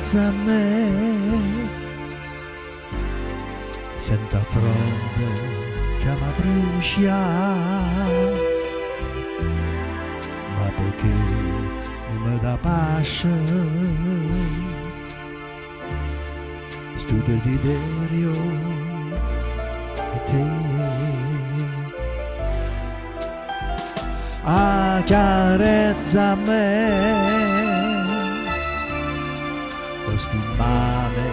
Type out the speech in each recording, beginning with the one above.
accarezza me, sento a fronte che mi brucia, ma perché non mi dà pace, sto desiderio è te. Accarezza me, queste mani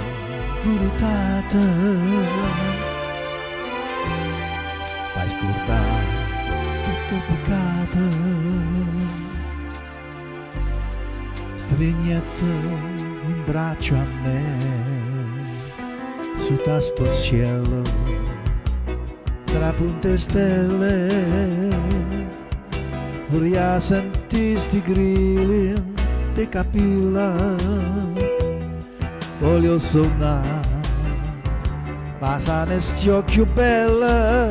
brutate, fai scordare tutto il peccato, stringete in braccio a me, su tasto cielo, tra punte e stelle, vorrei sentire sti grilli di capilla, voglio suonare, ma sa ne stio più bella,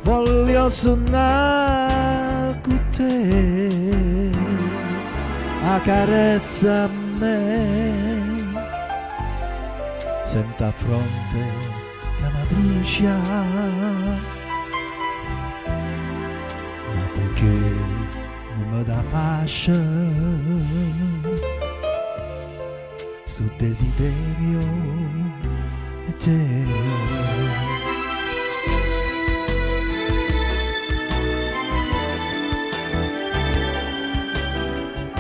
voglio suonare con te, accarezza me, sento a fronte che mi brucia, perché non mi dà pace, sul desiderio è te.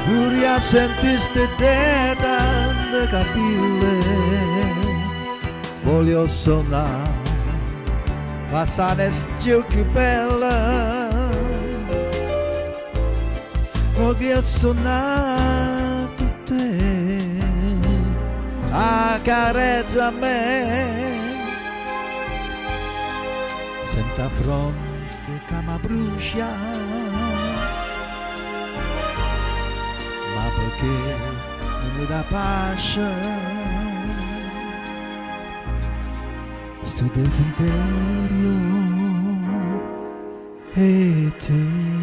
Vorrei sentire ste dita de capille, voglio suonare, passare stio più bella, voglio suonare con te, accarezza me, sento a fronte che mi brucia, ma perché non mi dà pace, sto desiderio è te.